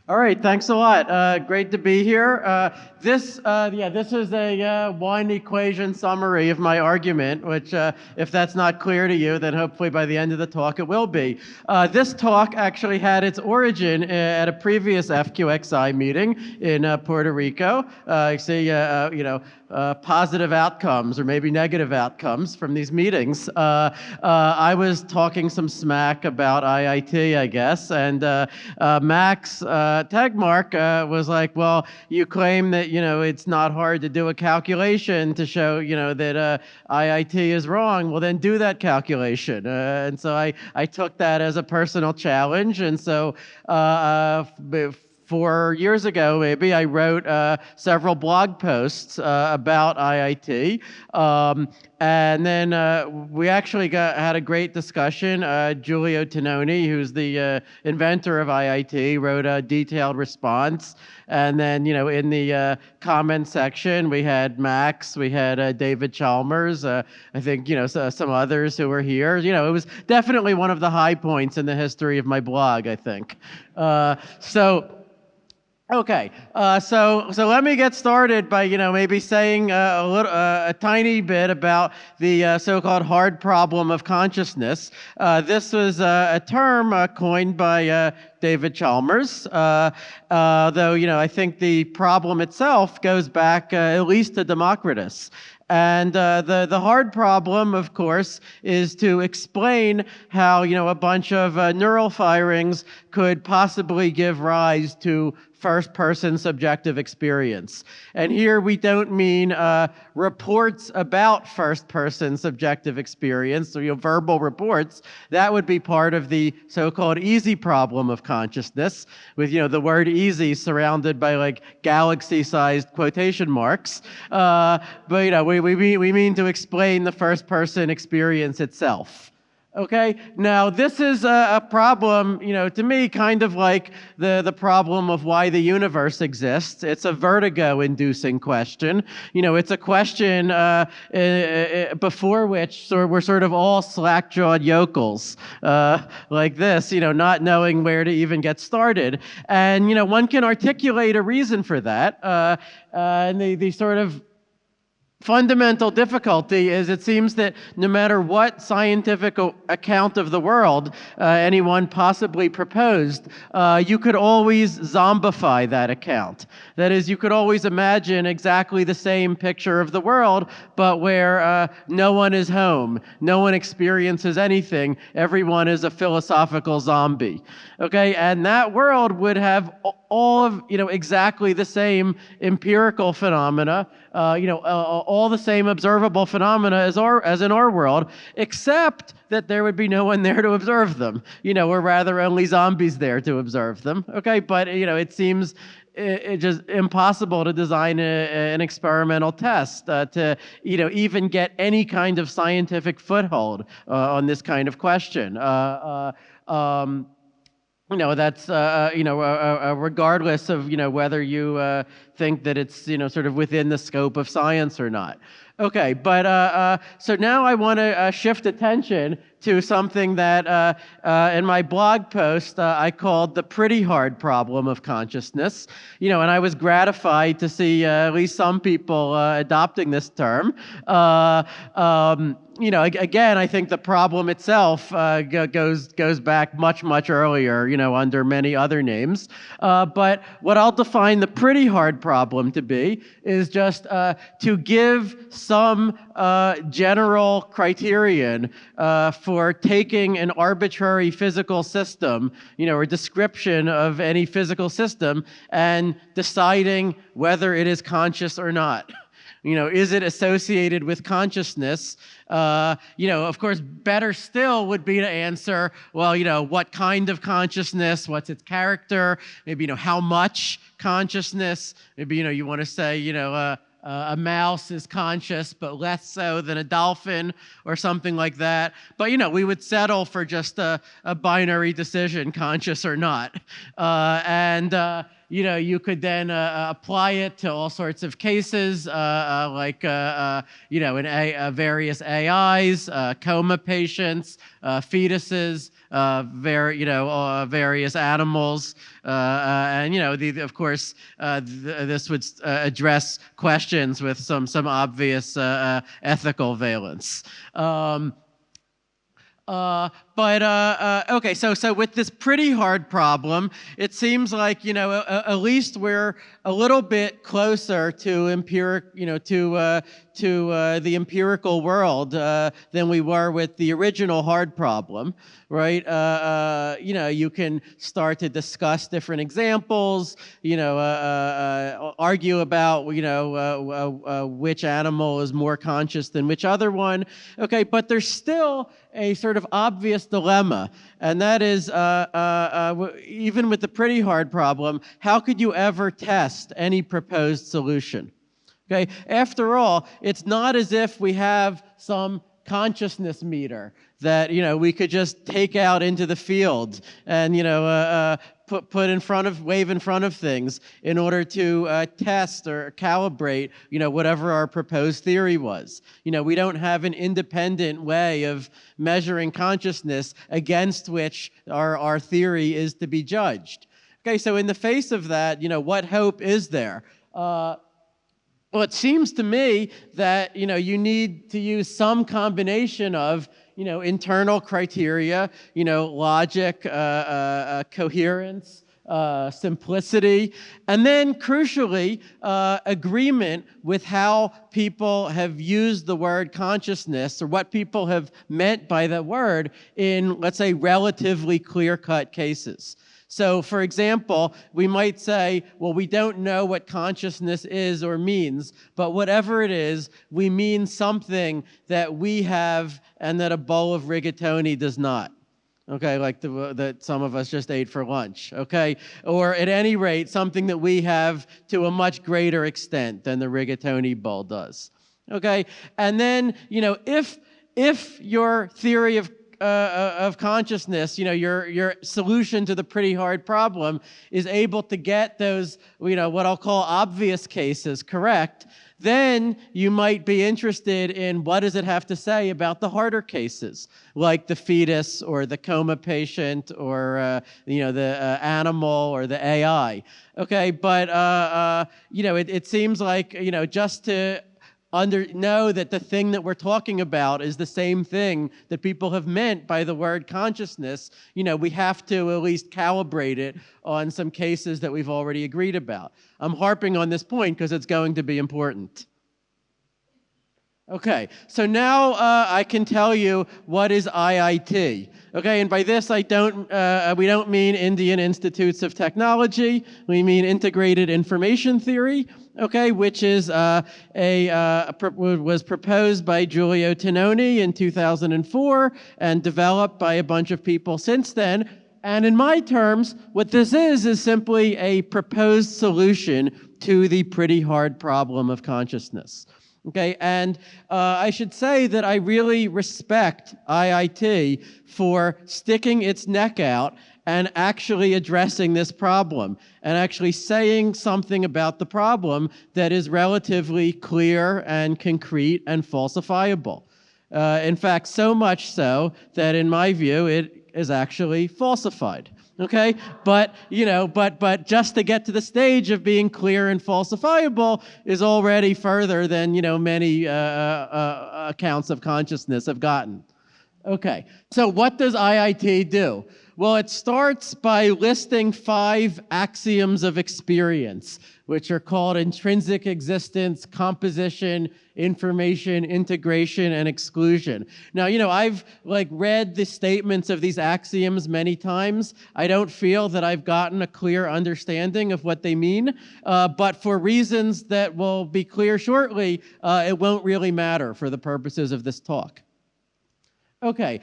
All right, thanks a lot. Great to be here. This is a one equation summary of my argument, which if that's not clear to you, then hopefully by the end of the talk it will be. This talk actually had its origin at a previous FQXi meeting in Puerto Rico. I see, positive outcomes or maybe negative outcomes from these meetings. I was talking some smack about IIT, I guess, and Max Tegmark was like, well, you claim that, it's not hard to do a calculation to show, that IIT is wrong. Well, then do that calculation. And so I took that as a personal challenge. And so 4 years ago, maybe, I wrote several blog posts about IIT. And then we actually had a great discussion. Giulio Tononi, who's the inventor of IIT, wrote a detailed response. And then, in the comment section, we had Max, we had David Chalmers, I think, some others who were here. It was definitely one of the high points in the history of my blog, I think. Okay, so let me get started by maybe saying a tiny bit about the so-called hard problem of consciousness. This was a term coined by David Chalmers, though I think the problem itself goes back at least to Democritus. And the hard problem, of course, is to explain how a bunch of neural firings could possibly give rise to first-person subjective experience. And here we don't mean reports about first-person subjective experience, or verbal reports. That would be part of the so-called easy problem of consciousness, with the word easy surrounded by like galaxy-sized quotation marks. But we mean to explain the first-person experience itself. Okay, now this is a problem, to me, kind of like the problem of why the universe exists. It's a vertigo-inducing question. It's a question before which we're sort of all slack-jawed yokels, like this, not knowing where to even get started. And, one can articulate a reason for that. And the sort of fundamental difficulty is it seems that no matter what scientific account of the world anyone possibly proposed, you could always zombify that account. That is, you could always imagine exactly the same picture of the world, but where no one is home, no one experiences anything, everyone is a philosophical zombie. Okay, and that world would have all of exactly the same empirical phenomena, all the same observable phenomena as in our world, except that there would be no one there to observe them, or rather only zombies there to observe them. Okay, but it seems it's just impossible to design an experimental test to even get any kind of scientific foothold on this kind of question. That's, regardless of, whether you think that it's, sort of within the scope of science or not. Okay, but so now I want to shift attention to something that in my blog post I called the pretty hard problem of consciousness. And I was gratified to see at least some people adopting this term. Again, I think the problem itself goes back much earlier, under many other names. But what I'll define the pretty hard problem to be is just to give some general criterion for taking an arbitrary physical system, or description of any physical system, and deciding whether it is conscious or not. Is it associated with consciousness? Of course, better still would be to answer, well, what kind of consciousness, what's its character, maybe, how much consciousness, maybe, you want to say, a mouse is conscious, but less so than a dolphin or something like that. But, we would settle for just a binary decision, conscious or not. you could then apply it to all sorts of cases, like in various AIs, coma patients, fetuses, various animals, and of course, this would address questions with some obvious ethical valence. Okay, so with this pretty hard problem, it seems like at least we're a little bit closer to the empirical world than we were with the original hard problem, right? You can start to discuss different examples, argue about which animal is more conscious than which other one. Okay, but there's still a sort of obvious dilemma, and that is even with the pretty hard problem, how could you ever test any proposed solution? Okay, after all, it's not as if we have some consciousness meter that we could just take out into the field and wave in front of things in order to test or calibrate whatever our proposed theory was. We don't have an independent way of measuring consciousness against which our theory is to be judged. Okay, so in the face of that, what hope is there? Well, it seems to me that you need to use some combination of internal criteria, logic, coherence, simplicity, and then crucially, agreement with how people have used the word consciousness or what people have meant by that word in, let's say, relatively clear-cut cases. So, for example, we might say, well, we don't know what consciousness is or means, but whatever it is, we mean something that we have and that a bowl of rigatoni does not. Okay, like that some of us just ate for lunch, okay? Or at any rate, something that we have to a much greater extent than the rigatoni bowl does, okay? And then, if your theory of consciousness, your solution to the pretty hard problem is able to get those, what I'll call obvious cases correct, then you might be interested in what does it have to say about the harder cases, like the fetus or the coma patient or the animal or the AI. Okay, but it seems like just to know that the thing that we're talking about is the same thing that people have meant by the word consciousness, we have to at least calibrate it on some cases that we've already agreed about. I'm harping on this point because it's going to be important. Okay, so now I can tell you what is IIT. Okay, and by this we don't mean Indian Institutes of Technology. We mean Integrated Information Theory. Okay, which is was proposed by Giulio Tononi in 2004 and developed by a bunch of people since then. And in my terms, what this is simply a proposed solution to the pretty hard problem of consciousness. Okay, and I should say that I really respect IIT for sticking its neck out and actually addressing this problem and actually saying something about the problem that is relatively clear and concrete and falsifiable. In fact, so much so that in my view, it is actually falsified. Okay, but just to get to the stage of being clear and falsifiable is already further than many accounts of consciousness have gotten. Okay, so what does IIT do? Well, it starts by listing 5 axioms of experience, which are called intrinsic existence, composition, information, integration, and exclusion. Now, I've read the statements of these axioms many times. I don't feel that I've gotten a clear understanding of what they mean, but for reasons that will be clear shortly, it won't really matter for the purposes of this talk. Okay,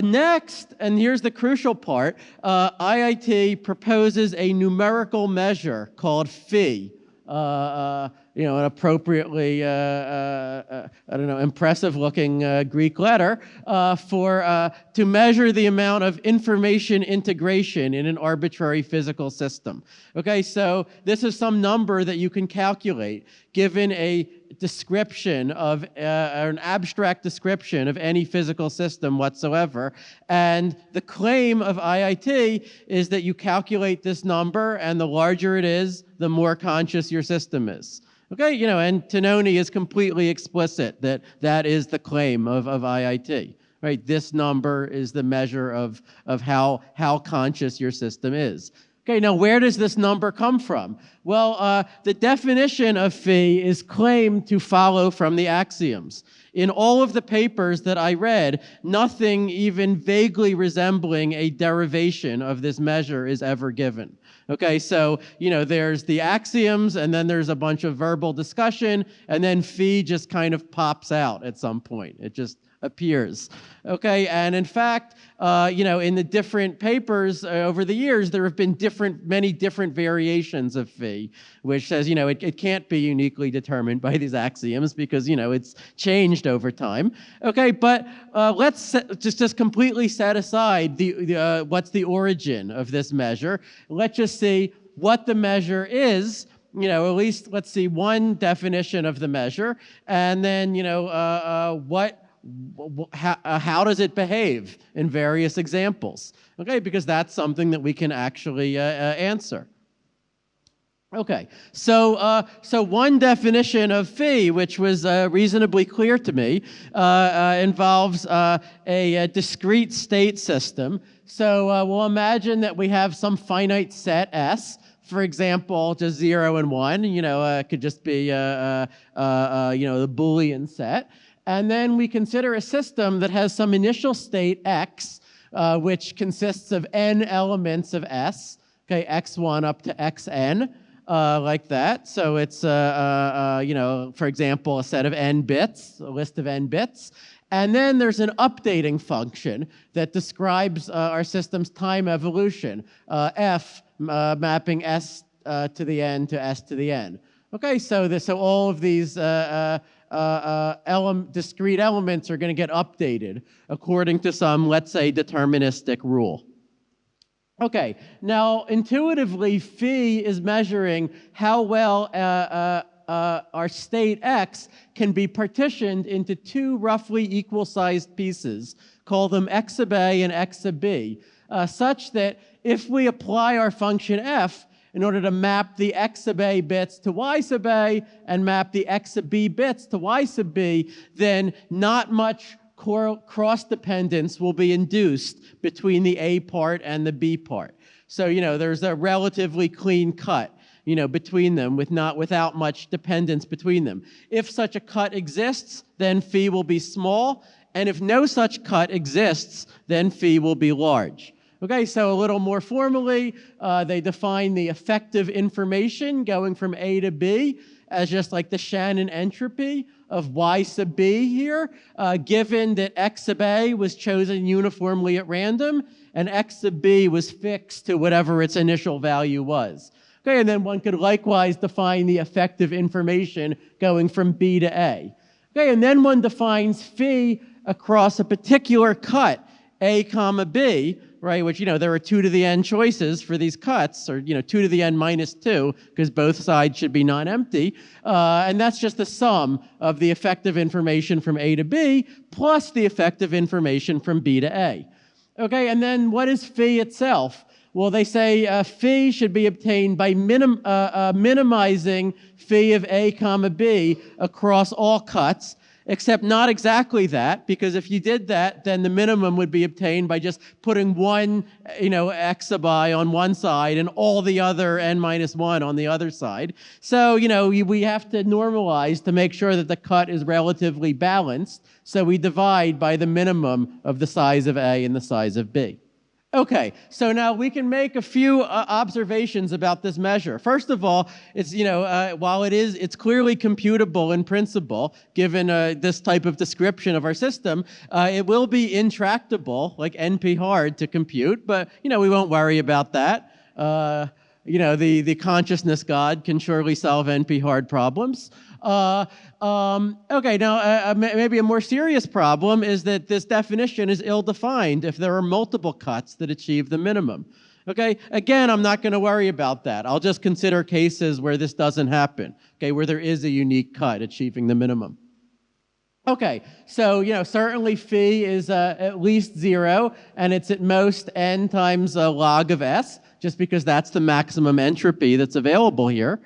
next, and here's the crucial part, IIT proposes a numerical measure called phi. an appropriately, I don't know, impressive-looking Greek letter to measure the amount of information integration in an arbitrary physical system. Okay, so this is some number that you can calculate given a description of an abstract description of any physical system whatsoever. And the claim of IIT is that you calculate this number, and the larger it is, the more conscious your system is. Okay, and Tononi is completely explicit that that is the claim of IIT. Right, this number is the measure of how conscious your system is. Okay, now where does this number come from? Well, the definition of phi is claimed to follow from the axioms. In all of the papers that I read, nothing even vaguely resembling a derivation of this measure is ever given. Okay, so, there's the axioms, and then there's a bunch of verbal discussion, and then phi just kind of pops out at some point. It just appears. Okay, and in fact, in the different papers over the years, there have been many different variations of phi, which says, it can't be uniquely determined by these axioms because, it's changed over time. Okay, but let's just completely set aside what's the origin of this measure. Let's just see what the measure is. At least let's see one definition of the measure, and then, how does it behave in various examples? Okay, because that's something that we can actually answer. Okay, so one definition of phi, which was reasonably clear to me, involves a discrete state system. So we'll imagine that we have some finite set S. For example, just 0 and 1. It could just be the Boolean set. And then we consider a system that has some initial state x, which consists of n elements of S, okay, x1 up to xn, like that. So it's, for example, a set of n bits, a list of n bits. And then there's an updating function that describes our system's time evolution, f mapping s to the n to s to the n. Okay, so all of these discrete elements are going to get updated according to some, let's say, deterministic rule. Okay, now intuitively, phi is measuring how well our state x can be partitioned into two roughly equal-sized pieces, call them x sub a and x sub b, such that if we apply our function f in order to map the x sub a bits to y sub a and map the x sub b bits to y sub b, then not much cross-dependence will be induced between the a part and the b part. So, there's a relatively clean cut, between them without much dependence between them. If such a cut exists, then phi will be small, and if no such cut exists, then phi will be large. Okay, so a little more formally, they define the effective information going from A to B as just like the Shannon entropy of y sub b here, given that x sub a was chosen uniformly at random and x sub b was fixed to whatever its initial value was. Okay, and then one could likewise define the effective information going from B to A. Okay, and then one defines phi across a particular cut, A comma B, right, which, there are 2 to the n choices for these cuts, or, 2 to the n minus 2, because both sides should be non-empty. And that's just the sum of the effective information from A to B plus the effective information from B to A. Okay, and then what is phi itself? Well, they say phi should be obtained by minimizing phi of A comma B across all cuts, except not exactly that, because if you did that, then the minimum would be obtained by just putting one, x sub I on one side and all the other n minus 1 on the other side. So, we have to normalize to make sure that the cut is relatively balanced. So we divide by the minimum of the size of A and the size of B. Okay, so now we can make a few observations about this measure. First of all, it's, while it's clearly computable in principle, given this type of description of our system, it will be intractable, like NP hard to compute, but, we won't worry about that. the consciousness God can surely solve NP-hard problems. Okay, now maybe a more serious problem is that this definition is ill-defined if there are multiple cuts that achieve the minimum. Okay, again, I'm not going to worry about that. I'll just consider cases where this doesn't happen, okay, where there is a unique cut achieving the minimum. Okay, so certainly phi is at least 0, and it's at most n times log of s, just because that's the maximum entropy that's available here.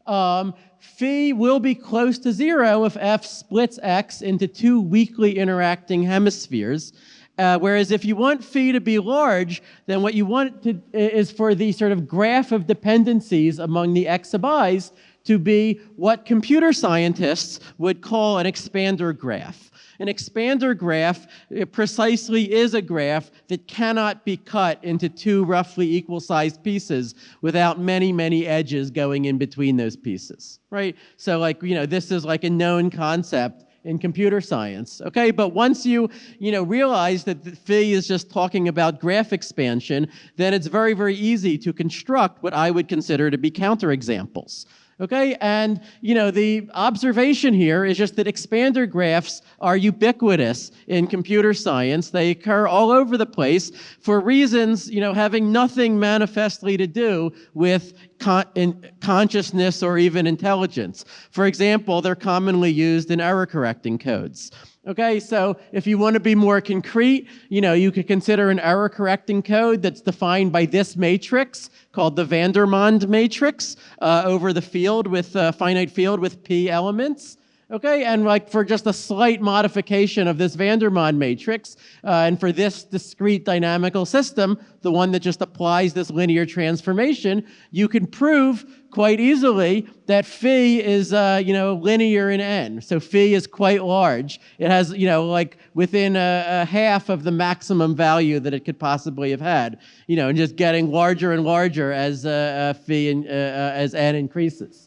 Phi will be close to 0 if f splits x into 2 weakly interacting hemispheres. Whereas if you want phi to be large, then what you want is for the sort of graph of dependencies among the x sub i's to be what computer scientists would call an expander graph. An expander graph precisely is a graph that cannot be cut into 2 roughly equal-sized pieces without many, many edges going in between those pieces, right? So this is like a known concept in computer science, okay? But once you realize that the phi is just talking about graph expansion, then it's very, very easy to construct what I would consider to be counterexamples. Okay, and the observation here is just that expander graphs are ubiquitous in computer science. They occur all over the place for reasons, having nothing manifestly to do with consciousness or even intelligence. For example, they're commonly used in error correcting codes. Okay, so if you want to be more concrete, you could consider an error correcting code that's defined by this matrix called the Vandermonde matrix over the field with finite field with p elements. Okay, and for just a slight modification of this Vandermonde matrix, and for this discrete dynamical system, the one that just applies this linear transformation, you can prove quite easily that phi is, linear in n. So phi is quite large. It has, within a half of the maximum value that it could possibly have had, and just getting larger and larger as phi as n increases.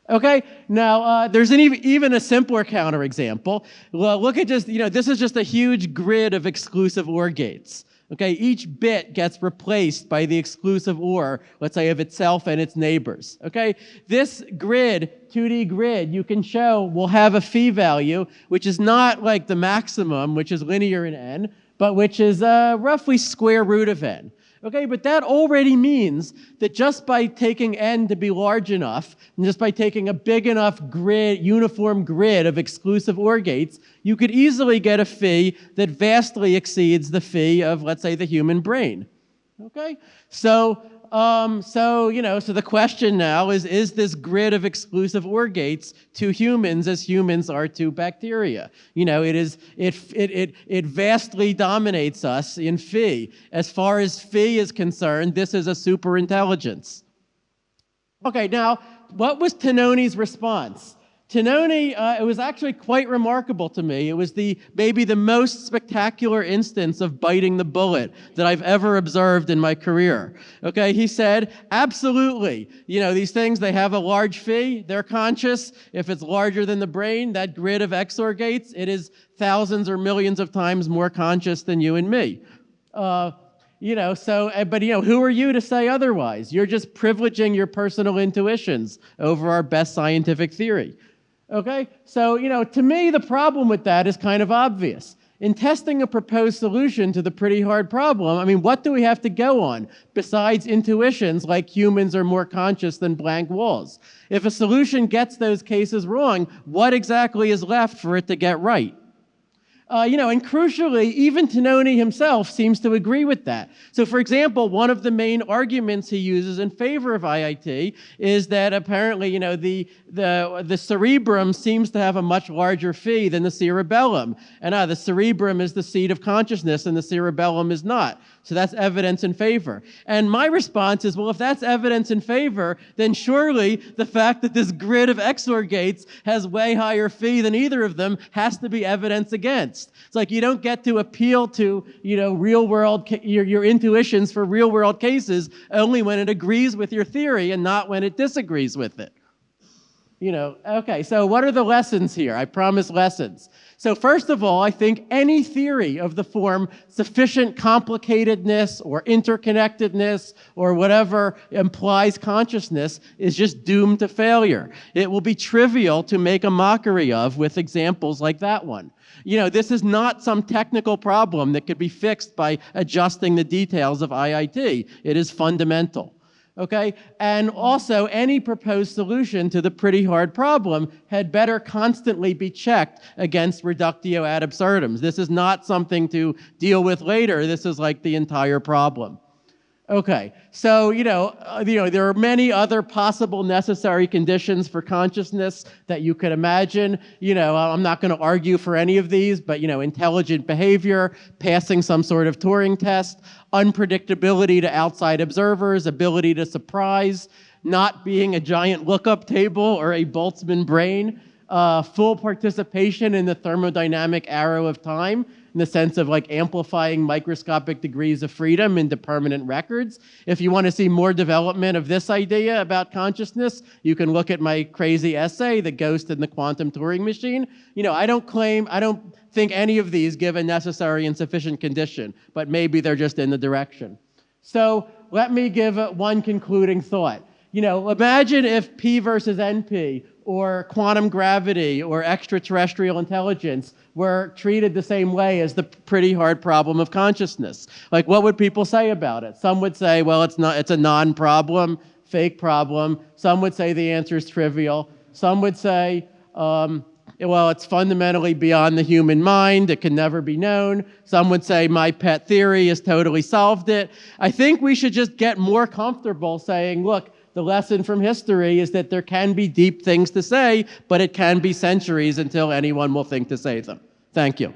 Okay, now there's even a simpler counterexample. Well, look at this is just a huge grid of exclusive OR gates. Okay, each bit gets replaced by the exclusive OR, let's say, of itself and its neighbors. Okay, this grid, 2D grid, you can show will have a phi value, which is not like the maximum, which is linear in n, but which is roughly square root of n. Okay, but that already means that just by taking n to be large enough, and just by taking a big enough grid, uniform grid of exclusive OR gates, you could easily get a phi that vastly exceeds the phi of, let's say, the human brain. Okay, so the question now is this grid of exclusive OR gates to humans as humans are to bacteria? It vastly dominates us in phi. As far as phi is concerned, this is a superintelligence. Okay, now, what was Tononi's response? Tononi, it was actually quite remarkable to me. It was maybe the most spectacular instance of biting the bullet that I've ever observed in my career. Okay, he said, absolutely. These things, they have a large phi, they're conscious. If it's larger than the brain, that grid of XOR gates, it is thousands or millions of times more conscious than you and me. But who are you to say otherwise? You're just privileging your personal intuitions over our best scientific theory. Okay, so, to me, the problem with that is kind of obvious. In testing a proposed solution to the pretty hard problem, what do we have to go on besides intuitions like humans are more conscious than blank walls? If a solution gets those cases wrong, what exactly is left for it to get right? And crucially, even Tononi himself seems to agree with that. So, for example, one of the main arguments he uses in favor of IIT is that apparently, the cerebrum seems to have a much larger phi than the cerebellum. And the cerebrum is the seat of consciousness and the cerebellum is not. So that's evidence in favor. And my response is, well, if that's evidence in favor, then surely the fact that this grid of XOR gates has way higher phi than either of them has to be evidence against. It's like you don't get to appeal to, real world, your intuitions for real world cases only when it agrees with your theory and not when it disagrees with it. Okay, so what are the lessons here? I promise lessons. So first of all, I think any theory of the form sufficient complicatedness or interconnectedness or whatever implies consciousness is just doomed to failure. It will be trivial to make a mockery of with examples like that one. This is not some technical problem that could be fixed by adjusting the details of IIT. It is fundamental. Okay? And also, any proposed solution to the pretty hard problem had better constantly be checked against reductio ad absurdum. This is not something to deal with later. This is like the entire problem. Okay, so, there are many other possible necessary conditions for consciousness that you could imagine. I'm not going to argue for any of these, but, intelligent behavior, passing some sort of Turing test, unpredictability to outside observers, ability to surprise, not being a giant lookup table or a Boltzmann brain, full participation in the thermodynamic arrow of time, in the sense of like amplifying microscopic degrees of freedom into permanent records. If you want to see more development of this idea about consciousness, you can look at my crazy essay, The Ghost in the Quantum Turing Machine. I don't think any of these give a necessary and sufficient condition, but maybe they're just in the direction. So let me give one concluding thought. Imagine if P versus NP, or quantum gravity, or extraterrestrial intelligence were treated the same way as the pretty hard problem of consciousness. Like, what would people say about it? Some would say, well, it's a non-problem, fake problem. Some would say the answer is trivial. Some would say, well, it's fundamentally beyond the human mind. It can never be known. Some would say my pet theory has totally solved it. I think we should just get more comfortable saying, look, the lesson from history is that there can be deep things to say, but it can be centuries until anyone will think to say them. Thank you.